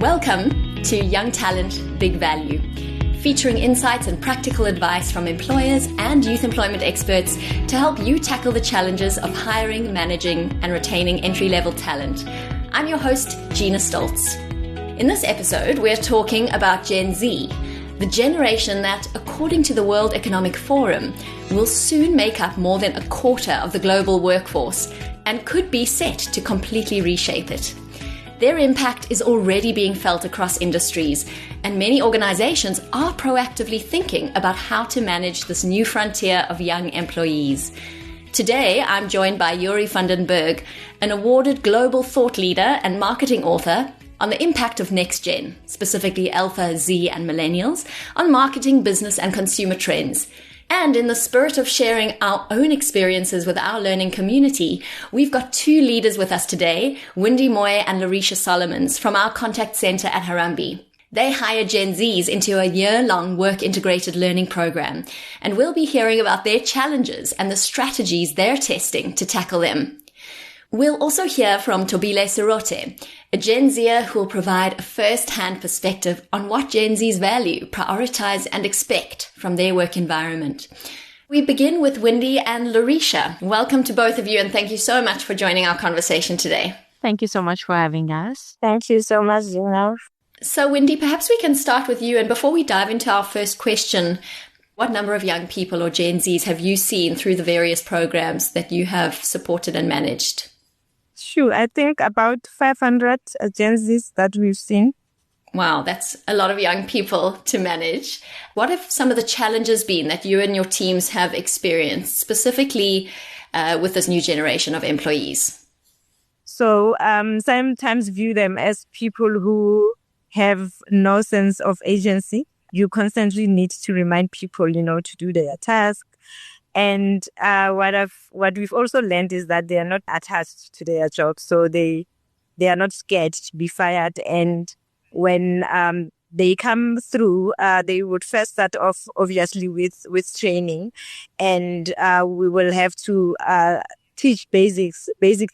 Welcome to Young Talent, Big Value, featuring insights and practical advice from employers and youth employment experts to help you tackle the challenges of hiring, managing, and retaining entry-level talent. I'm your host, Gina Stoltz. In this episode, we're talking about Gen Z, the generation that, according to the World Economic Forum, will soon make up more than a quarter of the global workforce and could be set to completely reshape it. Their impact is already being felt across industries, and many organizations are proactively thinking about how to manage this new frontier of young employees. Today, I'm joined by Joeri van den Bergh, an awarded global thought leader and marketing author, on the impact of next gen, specifically Alpha, Z, and Millennials, on marketing, business, and consumer trends. And in the spirit of sharing our own experiences with our learning community, we've got two leaders with us today, Wendy Moy and Larisha Solomons from our contact center at Harambee. They hire Gen Zs into a year-long work-integrated learning program, and we'll be hearing about their challenges and the strategies they're testing to tackle them. We'll also hear from Tobile Sirote, a Gen Zer who will provide a first-hand perspective on what Gen Zs value, prioritize, and expect from their work environment. We begin with Wendy and Larisha. Welcome to both of you, and thank you so much for joining our conversation today. Thank you so much for having us. Thank you so much, Gina. So, Wendy, perhaps we can start with you. And before we dive into our first question, what number of young people or Gen Zs have you seen through the various programs that you have supported and managed? Sure. I think about 500 Gen Zs that we've seen. Wow, that's a lot of young people to manage. What have some of the challenges been that you and your teams have experienced, specifically with this new generation of employees? So sometimes view them as people who have no sense of agency. You constantly need to remind people, to do their task. And what we've also learned is that they are not attached to their jobs, so they are not scared to be fired. And when they come through, they would first start off obviously with training, and we will have to teach basic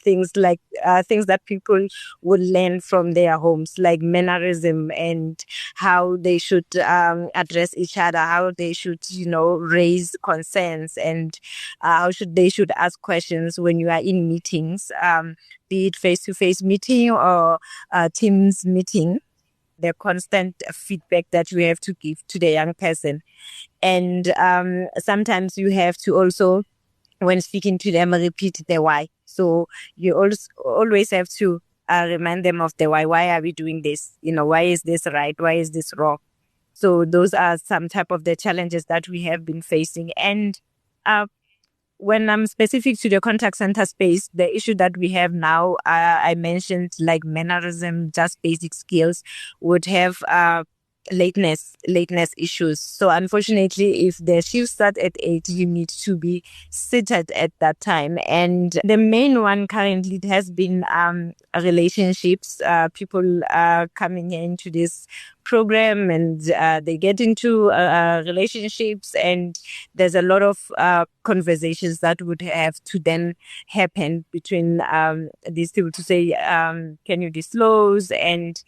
things like things that people would learn from their homes, like mannerism and how they should address each other, how they should, raise concerns, and how they should ask questions when you are in meetings, be it face-to-face meeting or Teams meeting. The constant feedback that you have to give to the young person. And sometimes you have to also, when speaking to them, repeat the why. So you always have to remind them of the why. Why are we doing this? Why is this right? Why is this wrong? So those are some type of the challenges that we have been facing. And when I'm specific to the contact center space, the issue that we have now, I mentioned like mannerism, just basic skills, would have lateness issues. So unfortunately, if the shift start at 8, you need to be seated at that time. And the main one currently has been relationships. People are coming into this program and they get into relationships, and there's a lot of conversations that would have to then happen between these people to say, can you disclose? And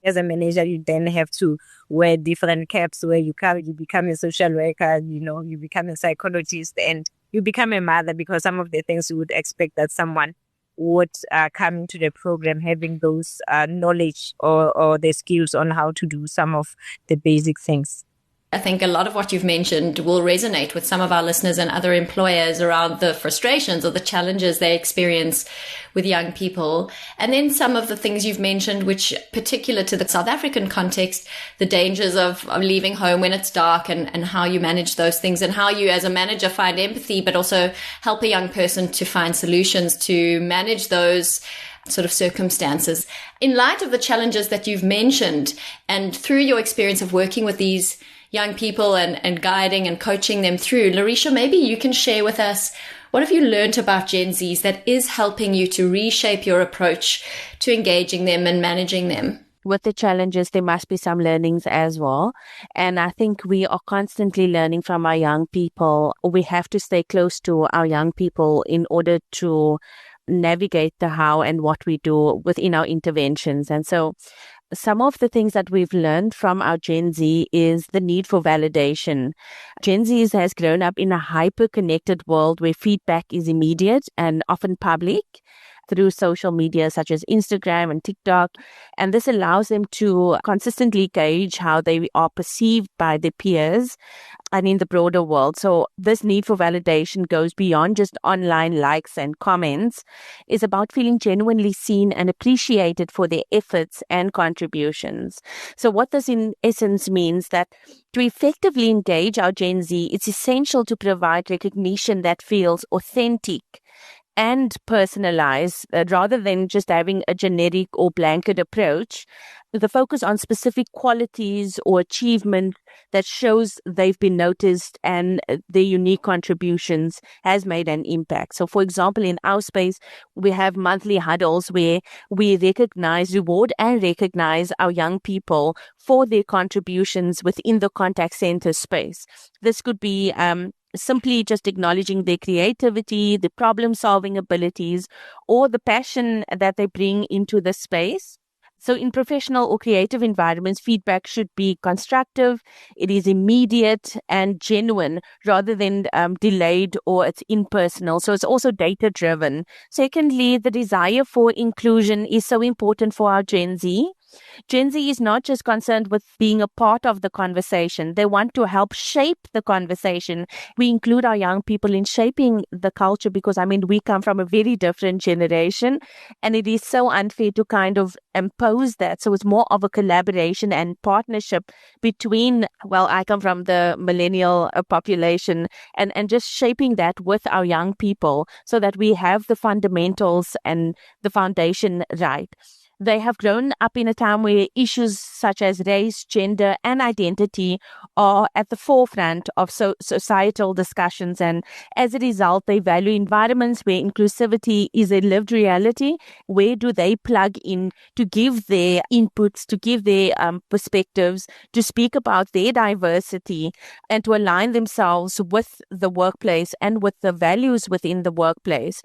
as a manager, you then have to wear different caps where you become a social worker, you become a psychologist, and you become a mother, because some of the things you would expect that someone would come into the program having those knowledge or the skills on how to do some of the basic things. I think a lot of what you've mentioned will resonate with some of our listeners and other employers around the frustrations or the challenges they experience with young people. And then some of the things you've mentioned, which particular to the South African context, the dangers of leaving home when it's dark and how you manage those things, and how you as a manager find empathy, but also help a young person to find solutions to manage those sort of circumstances. In light of the challenges that you've mentioned, and through your experience of working with these young people and guiding and coaching them through, Larisha, maybe you can share with us, what have you learned about Gen Zs that is helping you to reshape your approach to engaging them and managing them? With the challenges, there must be some learnings as well. And I think we are constantly learning from our young people. We have to stay close to our young people in order to navigate the how and what we do within our interventions. And so some of the things that we've learned from our Gen Z is the need for validation. Gen Z has grown up in a hyper-connected world where feedback is immediate and often public through social media such as Instagram and TikTok. And this allows them to consistently gauge how they are perceived by their peers and in the broader world. So this need for validation goes beyond just online likes and comments. It's about feeling genuinely seen and appreciated for their efforts and contributions. So what this in essence means that to effectively engage our Gen Z, it's essential to provide recognition that feels authentic and personalized rather than just having a generic or blanket approach. The focus on specific qualities or achievement that shows they've been noticed and their unique contributions has made an impact. So, for example, in our space, we have monthly huddles where we reward and recognize our young people for their contributions within the contact center space. This could be simply just acknowledging their creativity, the problem-solving abilities, or the passion that they bring into the space. So in professional or creative environments, feedback should be constructive, it is immediate and genuine rather than delayed or it's impersonal. So it's also data-driven. Secondly, the desire for inclusion is so important for our Gen Z. Gen Z is not just concerned with being a part of the conversation. They want to help shape the conversation. We include our young people in shaping the culture because, we come from a very different generation and it is so unfair to kind of impose that. So it's more of a collaboration and partnership between, I come from the millennial population and just shaping that with our young people so that we have the fundamentals and the foundation right. They have grown up in a time where issues such as race, gender, and identity are at the forefront of societal discussions. And as a result, they value environments where inclusivity is a lived reality. Where do they plug in to give their inputs, to give their perspectives, to speak about their diversity, and to align themselves with the workplace and with the values within the workplace?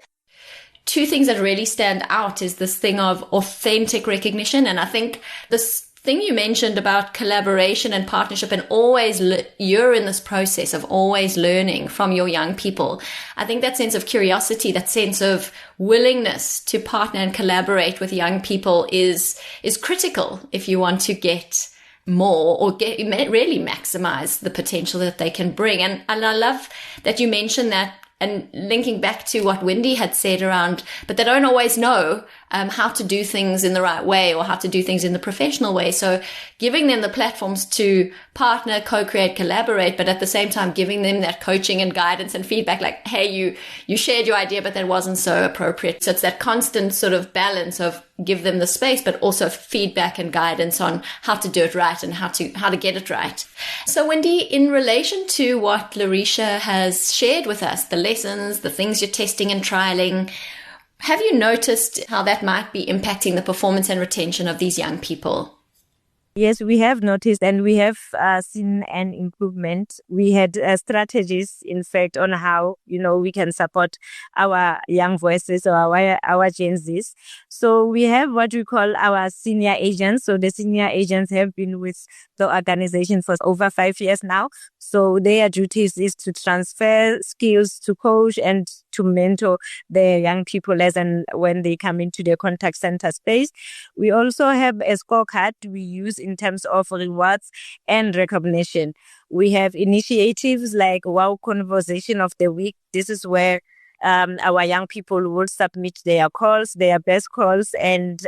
Two things that really stand out is this thing of authentic recognition. And I think this thing you mentioned about collaboration and partnership and always you're in this process of always learning from your young people. I think that sense of curiosity, that sense of willingness to partner and collaborate with young people is critical if you want to get more or really maximize the potential that they can bring. And I love that you mentioned that. And linking back to what Wendy had said around, but they don't always know how to do things in the right way or how to do things in the professional way. So giving them the platforms to partner, co-create, collaborate, but at the same time giving them that coaching and guidance and feedback like, hey, you shared your idea, but that wasn't so appropriate. So it's that constant sort of balance of give them the space, but also feedback and guidance on how to do it right and how to get it right. So Wendy, in relation to what Larisha has shared with us, the lessons, the things you're testing and trialing, have you noticed how that might be impacting the performance and retention of these young people? Yes, we have noticed and we have seen an improvement. We had strategies, in fact, on how, we can support our young voices or our Gen Zs. So we have what we call our senior agents. So the senior agents have been with the organization for over 5 years now. So their duties is to transfer skills, to coach and to mentor the young people as and when they come into the contact center space. We also have a scorecard we use in terms of rewards and recognition. We have initiatives like Wow Conversation of the Week. This is where our young people will submit their calls, their best calls, and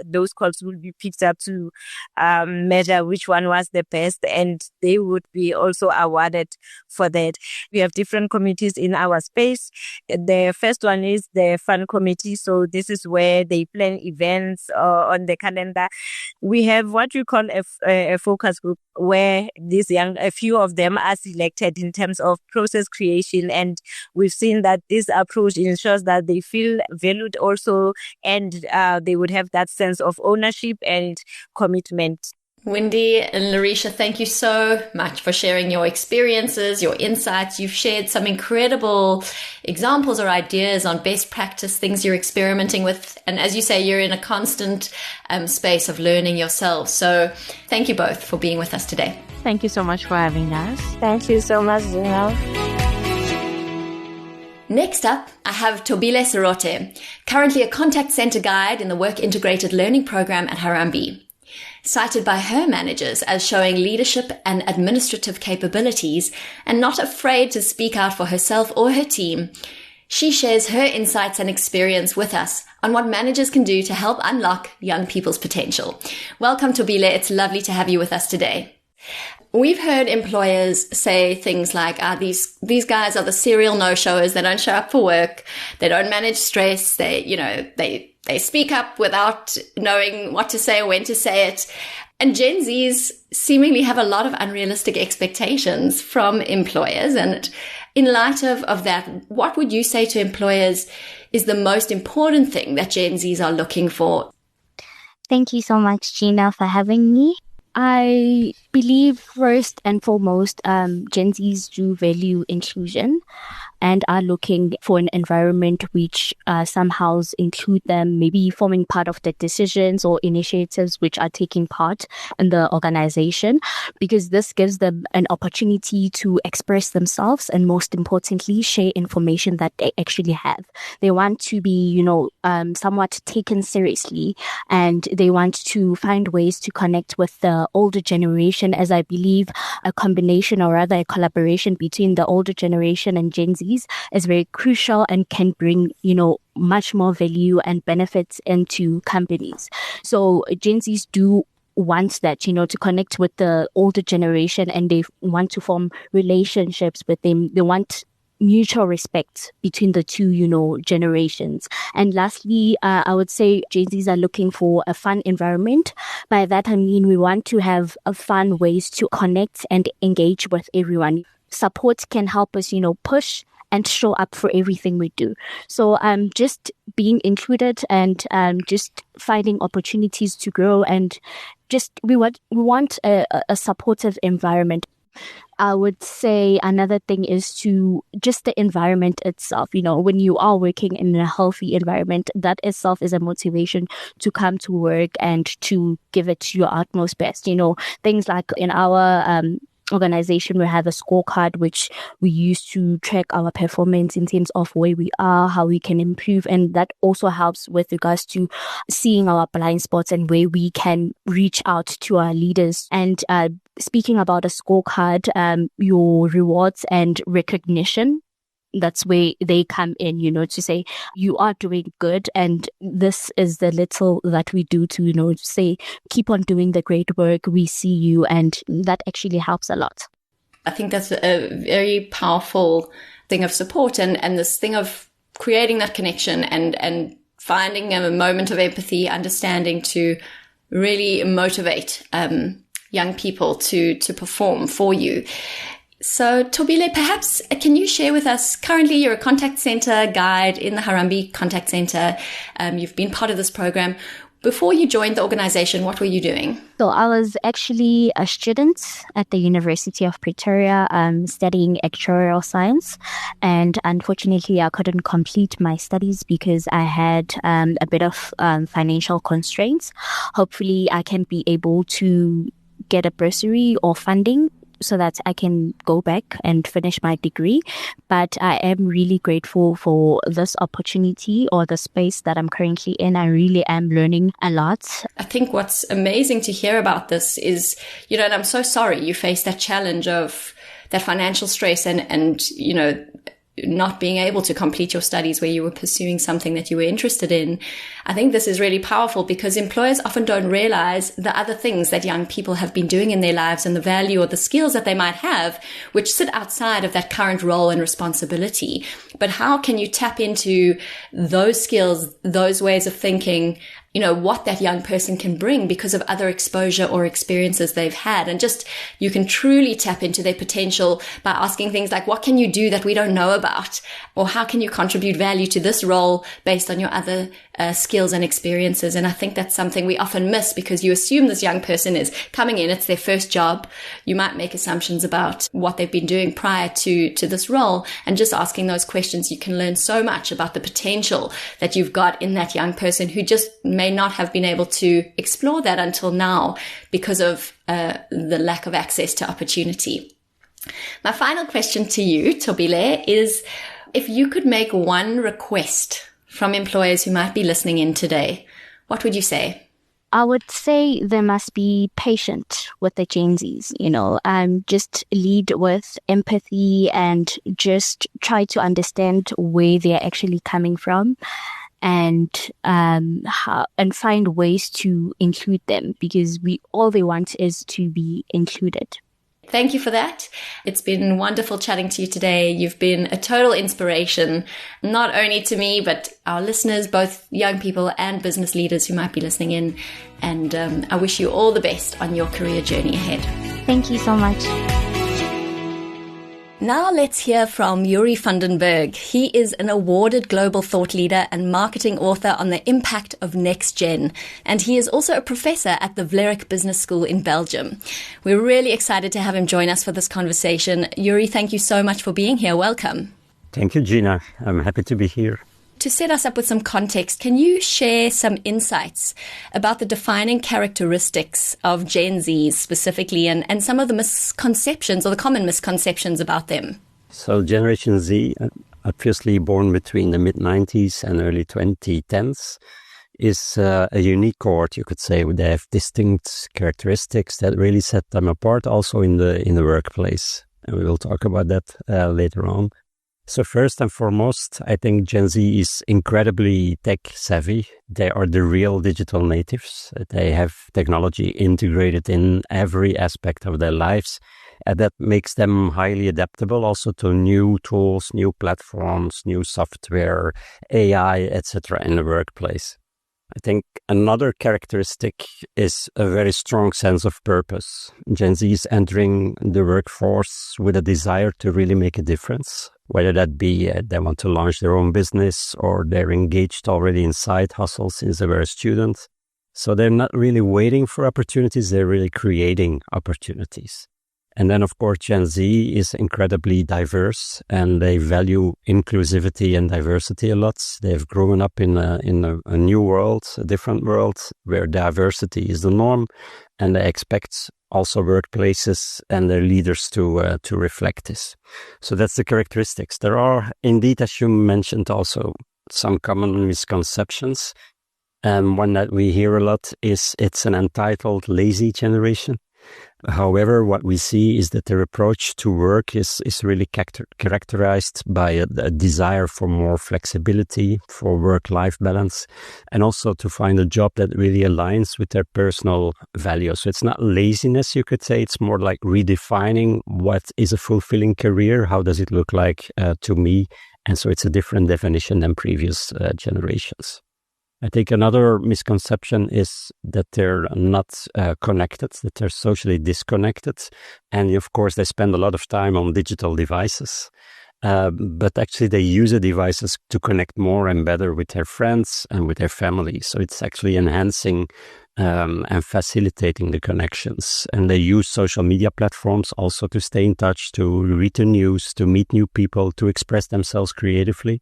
those calls will be picked up to measure which one was the best, and they would be also awarded for that. We have different committees in our space. The first one is the fun committee. So this is where they plan events on the calendar. We have what we call a focus group where a few of them are selected in terms of process creation. And we've seen that this approach ensures that they feel valued also, and they would have that sense of ownership and commitment. Wendy and Larisha, thank you so much for sharing your experiences, your insights. You've shared some incredible examples or ideas on best practice, things you're experimenting with. And as you say, you're in a constant space of learning yourself. So thank you both for being with us today. Thank you so much for having us. Thank you so much, Zina. Next up, I have Tobile Serote, currently a contact center guide in the Work Integrated Learning Program at Harambee. Cited by her managers as showing leadership and administrative capabilities and not afraid to speak out for herself or her team, she shares her insights and experience with us on what managers can do to help unlock young people's potential. Welcome, Tobile. It's lovely to have you with us today. We've heard employers say things like, these guys are the serial no-showers. They don't show up for work. They don't manage stress. They speak up without knowing what to say or when to say it. And Gen Zs seemingly have a lot of unrealistic expectations from employers. And in light of that, what would you say to employers is the most important thing that Gen Zs are looking for? Thank you so much, Gina, for having me. I believe first and foremost, Gen Zs do value inclusion and are looking for an environment which somehow include them, maybe forming part of the decisions or initiatives which are taking part in the organization, because this gives them an opportunity to express themselves and, most importantly, share information that they actually have. They want to be, somewhat taken seriously, and they want to find ways to connect with the older generation, as I believe a combination, or rather a collaboration between the older generation and Gen Zs is very crucial and can bring, much more value and benefits into companies. So Gen Zs do want that, to connect with the older generation, and they want to form relationships with them. They want mutual respect between the two, generations. And lastly, I would say Gen Zs are looking for a fun environment. By that, I mean, we want to have fun ways to connect and engage with everyone. Support can help us, push and show up for everything we do. So just being included and just finding opportunities to grow, and just we want a supportive environment. I would say another thing is to just the environment itself. When you are working in a healthy environment, that itself is a motivation to come to work and to give it your utmost best. Things like in our organization, we have a scorecard which we use to track our performance in terms of where we are, how we can improve, and that also helps with regards to seeing our blind spots and where we can reach out to our leaders. And speaking about a scorecard, your rewards and recognition, that's where they come in, to say you are doing good, and this is the little that we do to, say keep on doing the great work. We see you, and that actually helps a lot. I think that's a very powerful thing of support, and this thing of creating that connection and finding a moment of empathy, understanding to really motivate young people to perform for you. So, Tobile, perhaps can you share with us, currently you're a contact center guide in the Harambee Contact Center. You've been part of this program. Before you joined the organization, what were you doing? So I was actually a student at the University of Pretoria studying actuarial science. And unfortunately, I couldn't complete my studies because I had a bit of financial constraints. Hopefully, I can be able to get a bursary or funding so that I can go back and finish my degree. But I am really grateful for this opportunity or the space that I'm currently in. I really am learning a lot. I think what's amazing to hear about this is, and I'm so sorry you faced that challenge of that financial stress and not being able to complete your studies where you were pursuing something that you were interested in. I think this is really powerful because employers often don't realize the other things that young people have been doing in their lives and the value or the skills that they might have, which sit outside of that current role and responsibility. But how can you tap into those skills, those ways of thinking, what that young person can bring because of other exposure or experiences they've had. And just, you can truly tap into their potential by asking things like, what can you do that we don't know about? Or how can you contribute value to this role based on your other skills and experiences? And I think that's something we often miss because you assume this young person is coming in, it's their first job. You might make assumptions about what they've been doing prior to this role. And just asking those questions, you can learn so much about the potential that you've got in that young person who just may not have been able to explore that until now because of the lack of access to opportunity. My final question to you, Thobile, is if you could make one request from employers who might be listening in today, what would you say? I would say they must be patient with the Gen Zs, just lead with empathy and just try to understand where they're actually coming from and find ways to include them because all they want is to be included. Thank you for that. It's been wonderful chatting to you today. You've been a total inspiration, not only to me, but our listeners, both young people and business leaders who might be listening in. And I wish you all the best on your career journey ahead. Thank you so much. Now let's hear from Joeri van den Bergh. He is an awarded global thought leader and marketing author on the impact of Next Gen. And he is also a professor at the Bergh Business School in Belgium. We're really excited to have him join us for this conversation. Joeri, thank you so much for being here. Welcome. Thank you, Gina. I'm happy to be here. To set us up with some context, can you share some insights about the defining characteristics of Gen Zs specifically and some of the misconceptions or the common misconceptions about them? So Generation Z, obviously born between the mid-90s and early 2010s, is a unique cohort, you could say. They have distinct characteristics that really set them apart also in the workplace. And we will talk about that later on. So first and foremost, I think Gen Z is incredibly tech savvy. They are the real digital natives. They have technology integrated in every aspect of their lives. And that makes them highly adaptable also to new tools, new platforms, new software, AI, etc. in the workplace. I think another characteristic is a very strong sense of purpose. Gen Z is entering the workforce with a desire to really make a difference, whether that be they want to launch their own business or they're engaged already in side hustles since they were a student. So they're not really waiting for opportunities, they're really creating opportunities. And then, of course, Gen Z is incredibly diverse and they value inclusivity and diversity a lot. They've grown up in a new world, a different world where diversity is the norm. And they expect also workplaces and their leaders to reflect this. So that's the characteristics. There are indeed, as you mentioned, also some common misconceptions. One that we hear a lot is it's an entitled, lazy generation. However, what we see is that their approach to work is really characterized by a desire for more flexibility, for work-life balance, and also to find a job that really aligns with their personal values. So it's not laziness, you could say. It's more like redefining what is a fulfilling career. How does it look like to me? And so it's a different definition than previous generations. I think another misconception is that they're not connected, that they're socially disconnected. And of course, they spend a lot of time on digital devices. But actually, they use the devices to connect more and better with their friends and with their family. So it's actually enhancing and facilitating the connections. And they use social media platforms also to stay in touch, to read the news, to meet new people, to express themselves creatively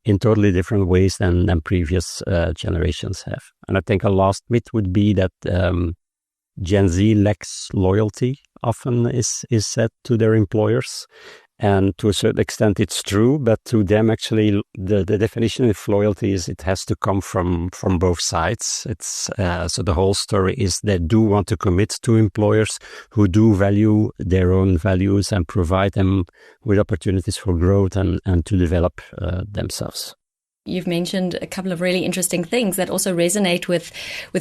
in totally different ways than previous generations have. And I think a last myth would be that Gen Z lacks loyalty, often is said to their employers. And to a certain extent, it's true, but to them, actually, the definition of loyalty is it has to come from both sides. It's so the whole story is they do want to commit to employers who do value their own values and provide them with opportunities for growth and to develop themselves. You've mentioned a couple of really interesting things that also resonate with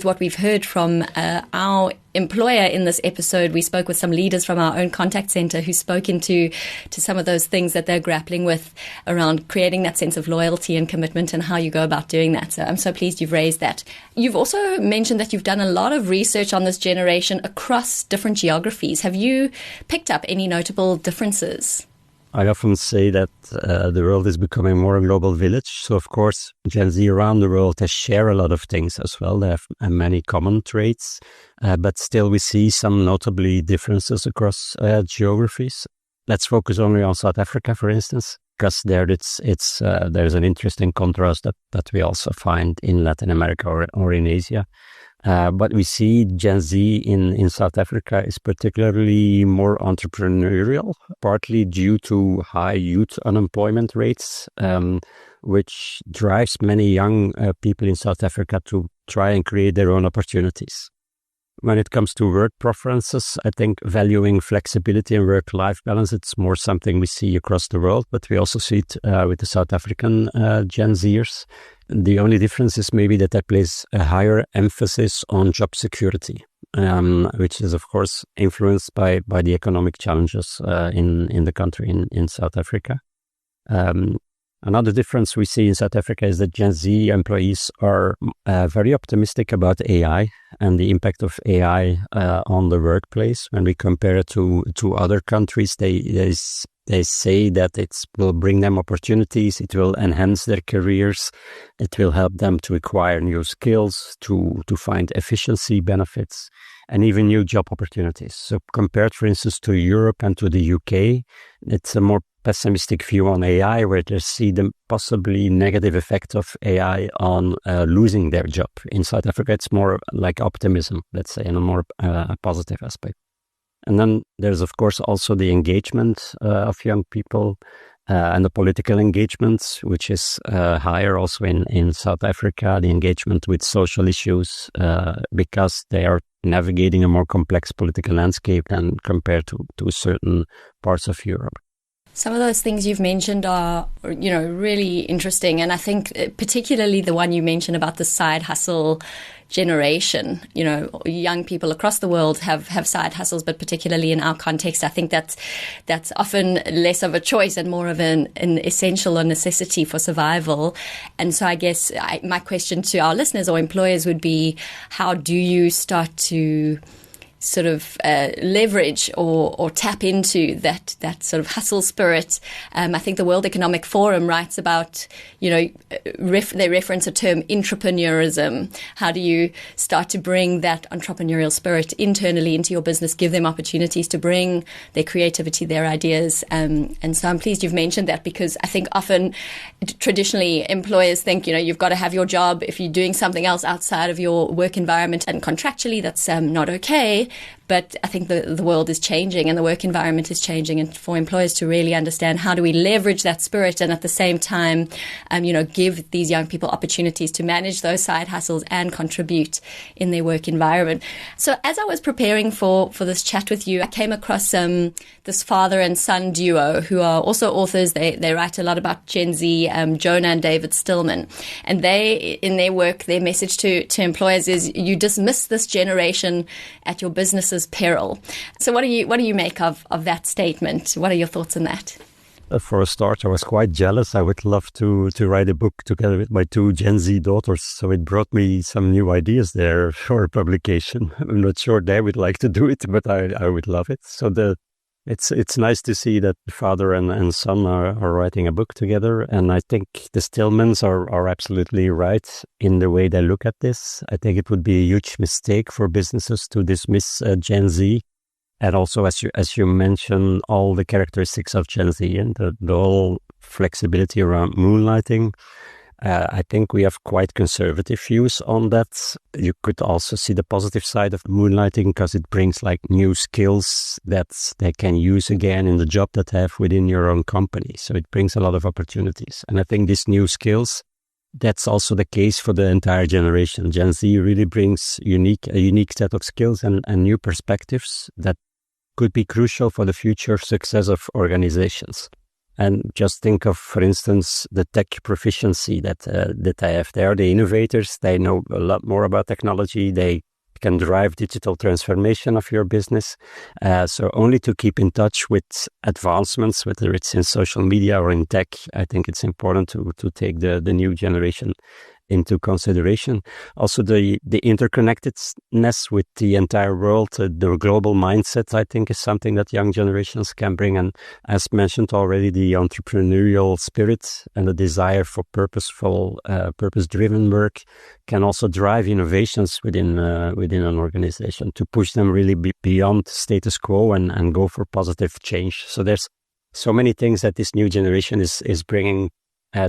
what we've heard from our employer in this episode. We spoke with some leaders from our own contact center who spoke into some of those things that they're grappling with around creating that sense of loyalty and commitment and how you go about doing that. So I'm so pleased you've raised that. You've also mentioned that you've done a lot of research on this generation across different geographies. Have you picked up any notable differences? I often say that the world is becoming more a global village. So, of course, Gen Z around the world, they share a lot of things as well. They have many common traits, but still we see some notably differences across geographies. Let's focus only on South Africa, for instance, because there's an interesting contrast that we also find in Latin America or in Asia. But we see Gen Z in South Africa is particularly more entrepreneurial, partly due to high youth unemployment rates, which drives many young people in South Africa to try and create their own opportunities. When it comes to work preferences, I think valuing flexibility and work-life balance, it's more something we see across the world, but we also see it with the South African Gen Zers. The only difference is maybe that they place a higher emphasis on job security, which is, of course, influenced by the economic challenges in the country, in South Africa. Another difference we see in South Africa is that Gen Z employees are very optimistic about AI and the impact of AI on the workplace. When we compare it to other countries, they say that it will bring them opportunities, it will enhance their careers, it will help them to acquire new skills, to find efficiency benefits, and even new job opportunities. So compared, for instance, to Europe and to the UK, it's a more pessimistic view on AI, where they see the possibly negative effect of AI on losing their job. In South Africa, it's more like optimism, let's say, in a more positive aspect. And then there's, of course, also the engagement of young people and the political engagement, which is higher also in South Africa, the engagement with social issues, because they are navigating a more complex political landscape than compared to certain parts of Europe. Some of those things you've mentioned are, really interesting. And I think particularly the one you mentioned about the side hustle generation. Young people across the world have side hustles, but particularly in our context, I think that's often less of a choice and more of an essential or necessity for survival. And so I guess my question to our listeners or employers would be, how do you start to sort of leverage or tap into that sort of hustle spirit? I think the World Economic Forum writes about, they reference a term intrapreneurism. How do you start to bring that entrepreneurial spirit internally into your business, give them opportunities to bring their creativity, their ideas? And so I'm pleased you've mentioned that, because I think often traditionally employers think, you've got to have your job. If you're doing something else outside of your work environment and contractually, that's not okay. But I think the world is changing and the work environment is changing, and for employers to really understand how do we leverage that spirit and at the same time, give these young people opportunities to manage those side hustles and contribute in their work environment. So as I was preparing for this chat with you, I came across this father and son duo who are also authors. They write a lot about Gen Z, Jonah and David Stillman. And they, in their work, their message to employers is, you dismiss this generation at your business's peril. So what do you make of that statement? What are your thoughts on that? For a start, I was quite jealous. I would love to write a book together with my two Gen Z daughters. So it brought me some new ideas there for a publication. I'm not sure they would like to do it, but I would love it. So it's nice to see that the father and son are writing a book together. And I think the Stillmans are absolutely right in the way they look at this. I think it would be a huge mistake for businesses to dismiss Gen Z. And also, as you mentioned, all the characteristics of Gen Z and the whole flexibility around moonlighting. I think we have quite conservative views on that. You could also see the positive side of moonlighting, because it brings like new skills that they can use again in the job that they have within your own company. So it brings a lot of opportunities. And I think these new skills, that's also the case for the entire generation. Gen Z really brings a unique set of skills and new perspectives that could be crucial for the future success of organizations. And just think of, for instance, the tech proficiency that I have. They are the innovators. They know a lot more about technology. They can drive digital transformation of your business. So only to keep in touch with advancements, whether it's in social media or in tech, I think it's important to take the new generation into consideration. Also, the interconnectedness with the entire world, the global mindset, I think, is something that young generations can bring. And as mentioned already, the entrepreneurial spirit and the desire for purposeful, purpose-driven work can also drive innovations within an organization to push them really beyond status quo and go for positive change. So there's so many things that this new generation is bringing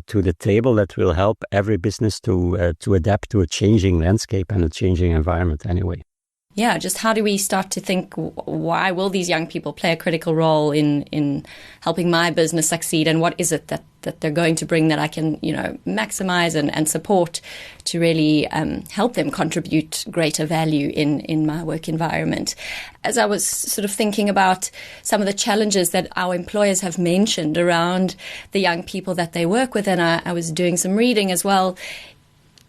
to the table that will help every business to adapt to a changing landscape and a changing environment anyway. Yeah, just how do we start to think, why will these young people play a critical role in helping my business succeed, and what is it that they're going to bring that I can, maximize and support to really help them contribute greater value in my work environment. As I was sort of thinking about some of the challenges that our employers have mentioned around the young people that they work with, and I was doing some reading as well.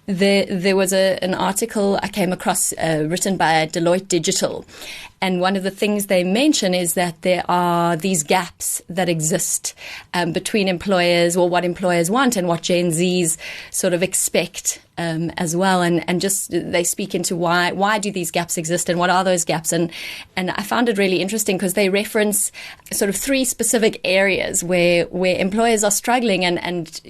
There was an article I came across written by Deloitte Digital, and one of the things they mention is that there are these gaps that exist between employers, or what employers want and what Gen Zs sort of expect as well. And just they speak into why do these gaps exist and what are those gaps. And I found it really interesting because they reference sort of 3 specific areas where employers are struggling and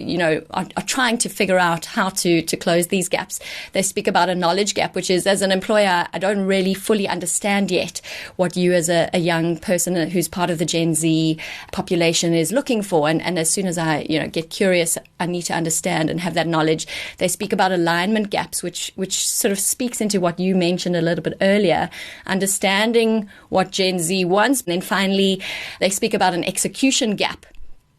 are trying to figure out how to close these gaps. They speak about a knowledge gap, which is, as an employer, I don't really fully understand yet what you as a young person who's part of the Gen Z population is looking for. And as soon as I get curious, I need to understand and have that knowledge. They speak about alignment gaps, which sort of speaks into what you mentioned a little bit earlier, understanding what Gen Z wants. And then finally, they speak about an execution gap,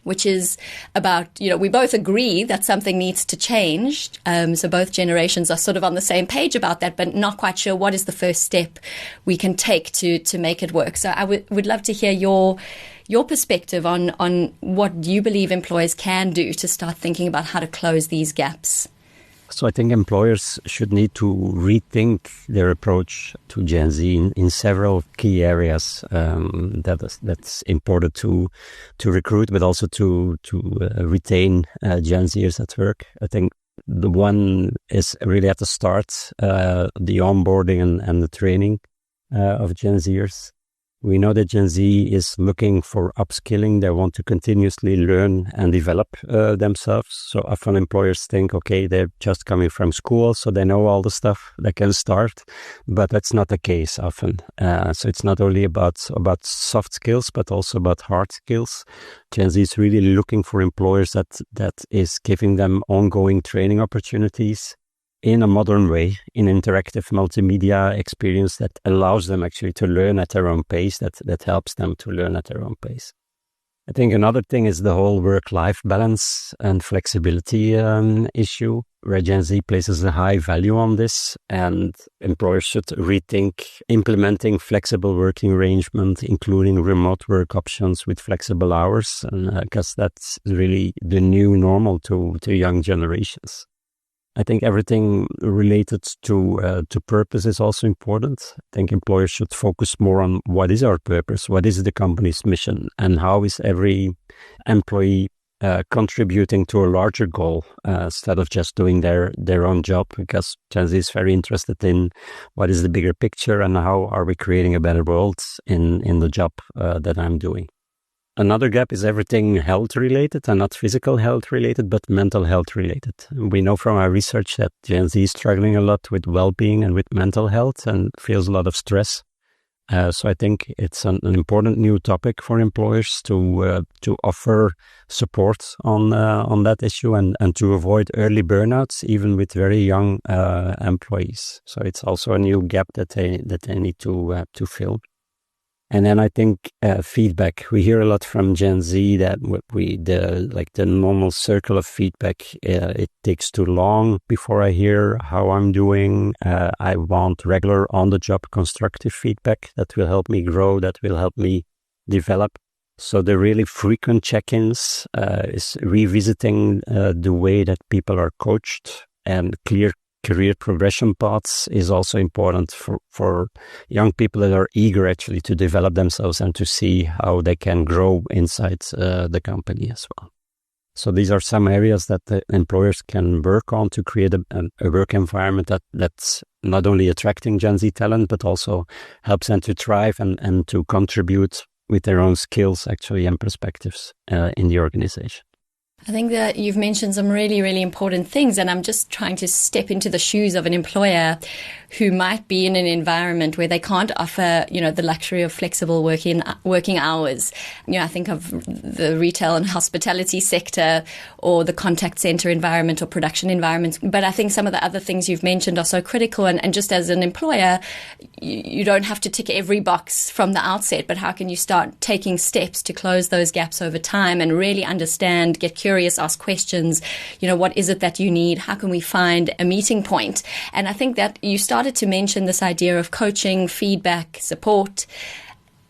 which is about, we both agree that something needs to change. So both generations are sort of on the same page about that, but not quite sure what is the first step we can take to make it work. So I would love to hear your perspective on what you believe employers can do to start thinking about how to close these gaps. So I think employers should need to rethink their approach to Gen Z in several key areas that's important to recruit, but also to retain Gen Zers at work. I think the one is really at the start, the onboarding and the training of Gen Zers. We know that Gen Z is looking for upskilling. They want to continuously learn and develop themselves. So often employers think, okay, they're just coming from school, so they know all the stuff, they can start. But that's not the case often. So it's not only about soft skills, but also about hard skills. Gen Z is really looking for employers that is giving them ongoing training opportunities in a modern way, in interactive multimedia experience that allows them actually to learn at their own pace, that helps them to learn at their own pace. I think another thing is the whole work-life balance and flexibility issue, where Gen Z places a high value on this, and employers should rethink implementing flexible working arrangement, including remote work options with flexible hours, and because that's really the new normal to young generations. I think everything related to purpose is also important. I think employers should focus more on what is our purpose, what is the company's mission, and how is every employee contributing to a larger goal instead of just doing their own job, because Gen Z is very interested in what is the bigger picture and how are we creating a better world in the job that I'm doing. Another gap is everything health related, and not physical health related, but mental health related. We know from our research that Gen Z is struggling a lot with well-being and with mental health and feels a lot of stress. So I think it's an important new topic for employers to offer support on that issue and to avoid early burnouts, even with very young employees. So it's also a new gap that they need to fill. And then I think feedback. We hear a lot from Gen Z that the normal circle of feedback, it takes too long before I hear how I'm doing. I want regular on-the-job constructive feedback that will help me grow, that will help me develop. So the really frequent check-ins is revisiting the way that people are coached, and clear career progression paths is also important for young people that are eager actually to develop themselves and to see how they can grow inside the company as well. So these are some areas that the employers can work on to create a work environment that's not only attracting Gen Z talent, but also helps them to thrive and to contribute with their own skills actually and perspectives in the organization. I think that you've mentioned some really, really important things, and I'm just trying to step into the shoes of an employer who might be in an environment where they can't offer, the luxury of flexible working hours. I think of the retail and hospitality sector or the contact center environment or production environments. But I think some of the other things you've mentioned are so critical. And just as an employer, you don't have to tick every box from the outset, but how can you start taking steps to close those gaps over time and really understand, get curious, ask questions, what is it that you need? How can we find a meeting point? And I think that you started to mention this idea of coaching, feedback, support.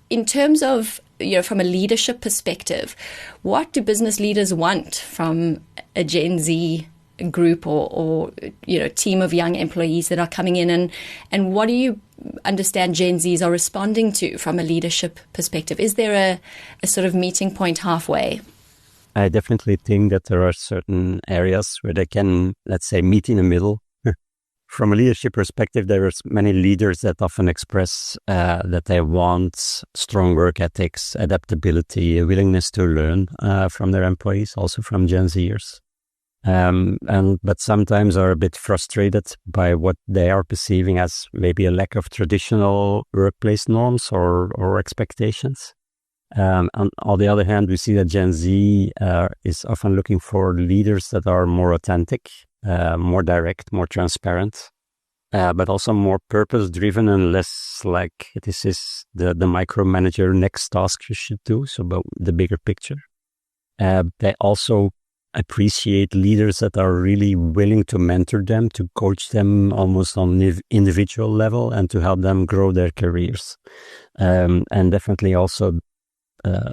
In terms of, from a leadership perspective, what do business leaders want from a Gen Z group or team of young employees that are coming in, and what do you understand Gen Zs are responding to from a leadership perspective? Is there a sort of meeting point halfway? I definitely think that there are certain areas where they can, let's say, meet in the middle. From a leadership perspective, there are many leaders that often express that they want strong work ethics, adaptability, a willingness to learn from their employees, also from Gen Zers. But sometimes are a bit frustrated by what they are perceiving as maybe a lack of traditional workplace norms or expectations. On the other hand, we see that Gen Z is often looking for leaders that are more authentic, more direct, more transparent, but also more purpose-driven and less like this is the micromanager next task you should do, so about the bigger picture. They also appreciate leaders that are really willing to mentor them, to coach them almost on individual level and to help them grow their careers. And definitely also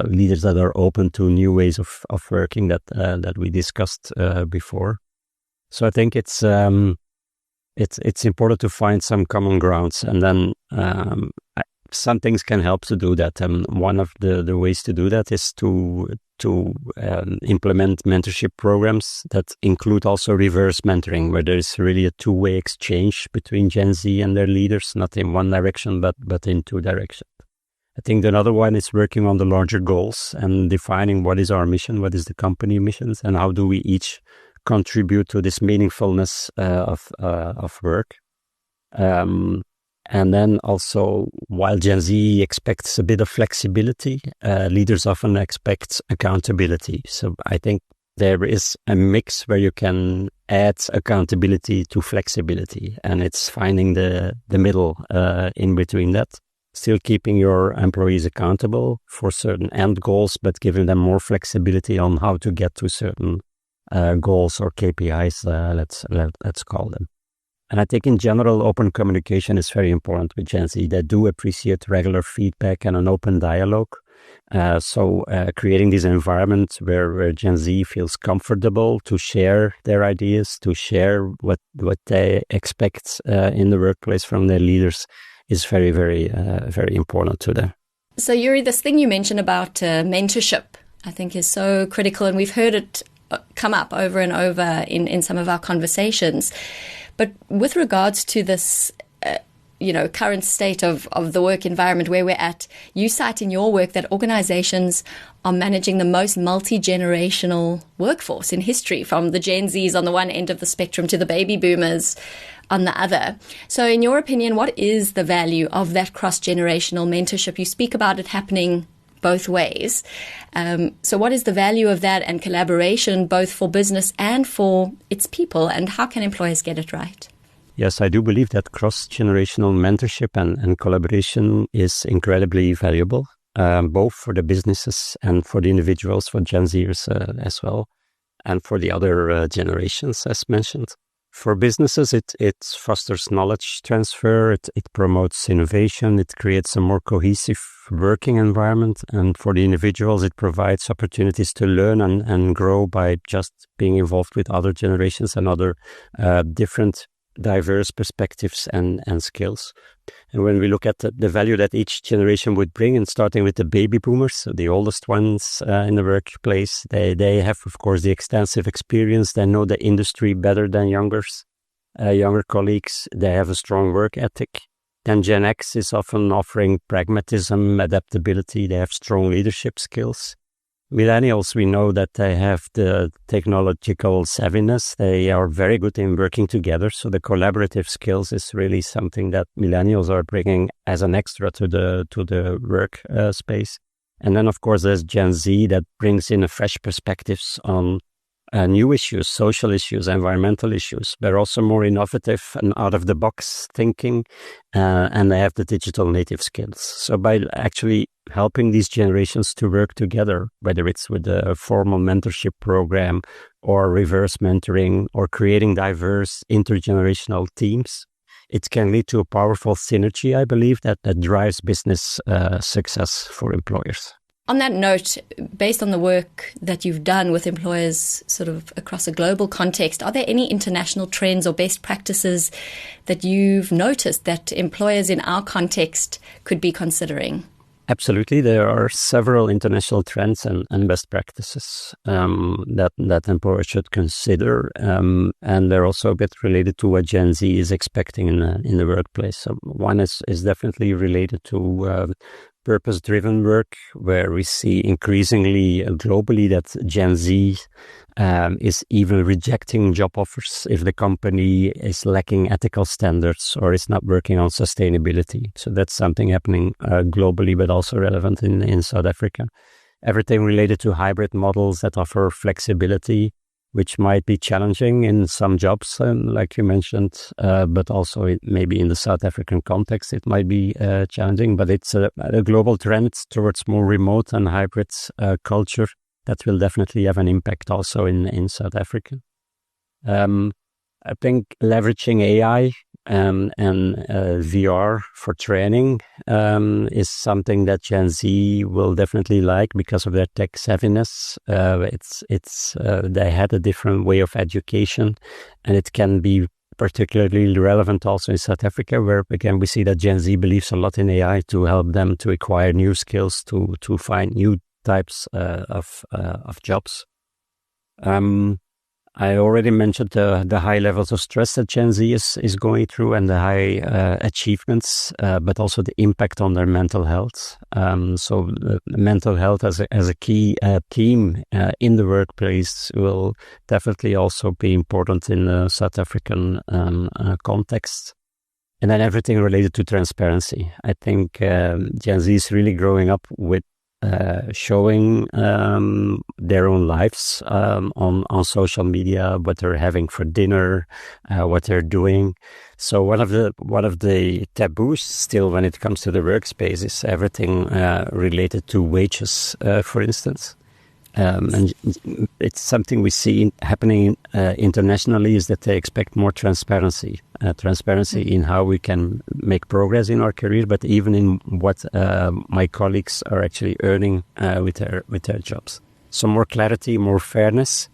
leaders that are open to new ways of working that we discussed before. So I think it's important to find some common grounds, and then some things can help to do that. One of the ways to do that is to implement mentorship programs that include also reverse mentoring, where there is really a two-way exchange between Gen Z and their leaders, not in one direction but in two directions. I think another one is working on the larger goals and defining what is our mission, what is the company missions, and how do we each contribute to this meaningfulness of work. And then also, while Gen Z expects a bit of flexibility, leaders often expect accountability. So I think there is a mix where you can add accountability to flexibility, and it's finding the middle in between that. Still keeping your employees accountable for certain end goals, but giving them more flexibility on how to get to certain goals or KPIs, let's call them. And I think in general, open communication is very important with Gen Z. They do appreciate regular feedback and an open dialogue. So creating this environment where Gen Z feels comfortable to share their ideas, to share what they expect in the workplace from their leaders is very, very, very important to them. So Joeri, this thing you mentioned about mentorship, I think is so critical, and we've heard it come up over and over in some of our conversations. But with regards to this, current state of the work environment where we're at, you cite in your work that organizations are managing the most multi-generational workforce in history, from the Gen Zs on the one end of the spectrum to the baby boomers on the other. So in your opinion, what is the value of that cross-generational mentorship? You speak about it happening both ways. So what is the value of that and collaboration, both for business and for its people, and how can employers get it right? Yes, I do believe that cross-generational mentorship and collaboration is incredibly valuable, both for the businesses and for the individuals, for Gen Zers as well, and for the other generations, as mentioned. For businesses, it fosters knowledge transfer, it promotes innovation, it creates a more cohesive working environment. And for the individuals, it provides opportunities to learn and grow by just being involved with other generations and other different diverse perspectives and skills. And when we look at the value that each generation would bring, and starting with the baby boomers, so the oldest ones in the workplace, they have, of course, the extensive experience. They know the industry better than younger colleagues. They have a strong work ethic. Then Gen X is often offering pragmatism, adaptability. They have strong leadership skills. Millennials, we know that they have the technological savviness. They are very good in working together. So the collaborative skills is really something that millennials are bringing as an extra to the work space. And then, of course, there's Gen Z that brings in a fresh perspectives on new issues, social issues, environmental issues. They're also more innovative and out-of-the-box thinking, and they have the digital native skills. So by actually helping these generations to work together, whether it's with a formal mentorship program or reverse mentoring or creating diverse intergenerational teams, it can lead to a powerful synergy, I believe, that drives business success for employers. On that note, based on the work that you've done with employers sort of across a global context, are there any international trends or best practices that you've noticed that employers in our context could be considering? Absolutely. There are several international trends and best practices that employers should consider. And they're also a bit related to what Gen Z is expecting in the workplace. So one is definitely related to purpose-driven work, where we see increasingly globally that Gen Z is even rejecting job offers if the company is lacking ethical standards or is not working on sustainability. So that's something happening globally, but also relevant in South Africa. Everything related to hybrid models that offer flexibility, which might be challenging in some jobs, like you mentioned, but also maybe in the South African context, it might be challenging. But it's a global trend towards more remote and hybrid culture that will definitely have an impact also in South Africa. I think leveraging AI and VR for training is something that Gen Z will definitely like because of their tech savviness. They had a different way of education, and it can be particularly relevant also in South Africa, where again we see that Gen Z believes a lot in AI to help them to acquire new skills, to find new types of jobs. I already mentioned the high levels of stress that Gen Z is going through and the high achievements, but also the impact on their mental health. So mental health as a key theme in the workplace will definitely also be important in the South African context. And then everything related to transparency. I think Gen Z is really growing up with showing their own lives on social media, what they're having for dinner, what they're doing. So one of the taboos still when it comes to the workspace is everything related to wages, for instance. And it's something we see happening internationally, is that they expect more transparency in how we can make progress in our career, but even in what my colleagues are actually earning with their jobs. So more clarity, more fairness.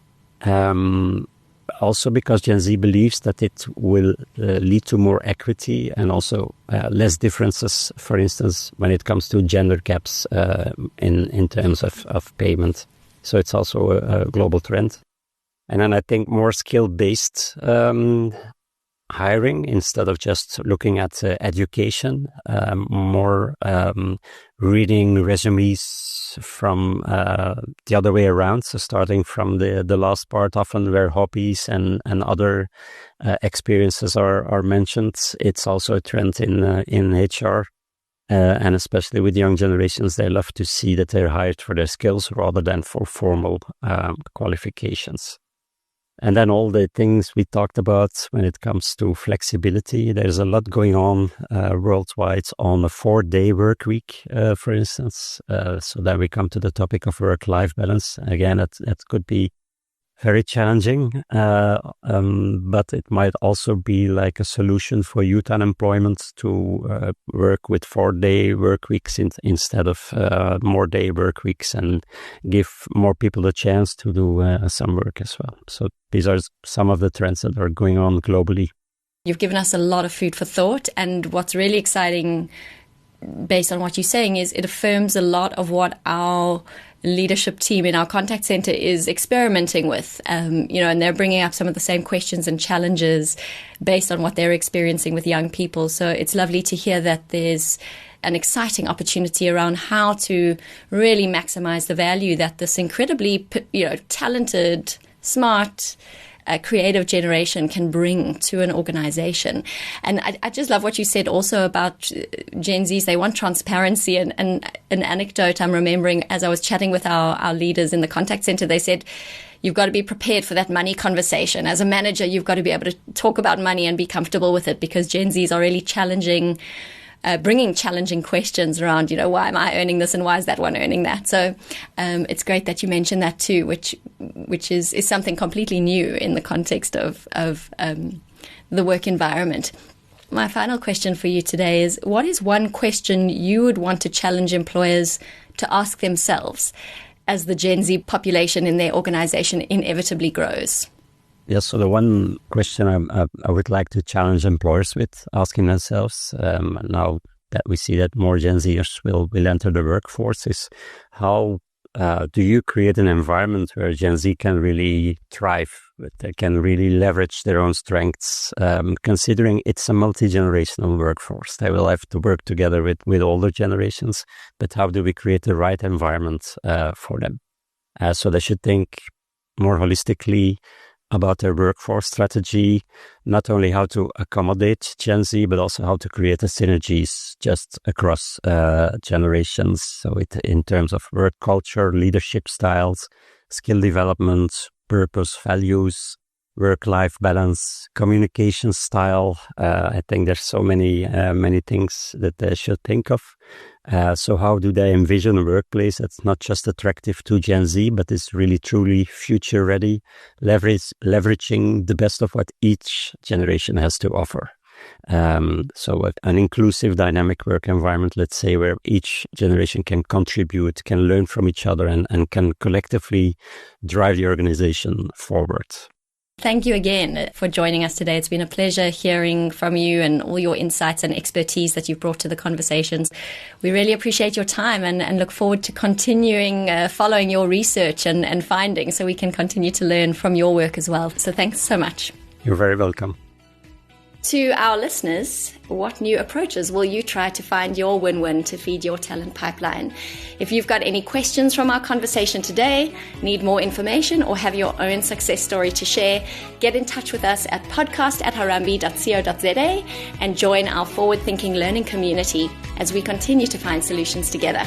Also because Gen Z believes that it will lead to more equity and also less differences, for instance, when it comes to gender gaps in terms of payment. So it's also a global trend. And then I think more skill-based hiring instead of just looking at education, more reading resumes from the other way around. So starting from the last part, often where hobbies and other experiences are mentioned. It's also a trend in HR. And especially with young generations, they love to see that they're hired for their skills rather than for formal qualifications. And then all the things we talked about when it comes to flexibility, there's a lot going on worldwide on a 4-day work week, for instance. So then we come to the topic of work-life balance. Again, that could be very challenging, but it might also be like a solution for youth unemployment to work with 4-day work weeks instead of more day work weeks, and give more people a chance to do some work as well. So these are some of the trends that are going on globally. You've given us a lot of food for thought, and what's really exciting based on what you're saying is it affirms a lot of what our leadership team in our contact center is experimenting with, and they're bringing up some of the same questions and challenges based on what they're experiencing with young people. So it's lovely to hear that there's an exciting opportunity around how to really maximize the value that this incredibly, talented, smart, creative generation can bring to an organization. And I just love what you said also about Gen Zs. They want transparency. And an anecdote I'm remembering as I was chatting with our leaders in the contact center, they said, you've got to be prepared for that money conversation. As a manager, you've got to be able to talk about money and be comfortable with it, because Gen Zs are really challenging, bringing challenging questions around, why am I earning this and why is that one earning that? So it's great that you mentioned that too, which is something completely new in the context of the work environment. My final question for you today is, what is one question you would want to challenge employers to ask themselves as the Gen Z population in their organization inevitably grows? Yes, so the one question I would like to challenge employers with asking themselves, now that we see that more Gen Zers will enter the workforce, is how do you create an environment where Gen Z can really thrive, they can really leverage their own strengths, considering it's a multi-generational workforce. They will have to work together with older generations, but how do we create the right environment for them? So they should think more holistically about their workforce strategy, not only how to accommodate Gen Z, but also how to create the synergies just across generations. So in terms of work culture, leadership styles, skill development, purpose, values, work-life balance, communication style. I think there's so many things that they should think of. So how do they envision a workplace that's not just attractive to Gen Z, but is really truly future ready, leveraging the best of what each generation has to offer? So an inclusive, dynamic work environment, let's say, where each generation can contribute, can learn from each other, and can collectively drive the organization forward. Thank you again for joining us today. It's been a pleasure hearing from you and all your insights and expertise that you've brought to the conversations. We really appreciate your time and look forward to continuing following your research and findings, so we can continue to learn from your work as well. So thanks so much. You're very welcome. To our listeners, what new approaches will you try to find your win-win to feed your talent pipeline? If you've got any questions from our conversation today, need more information, or have your own success story to share, get in touch with us at podcast@harambee.co.za and join our forward-thinking learning community as we continue to find solutions together.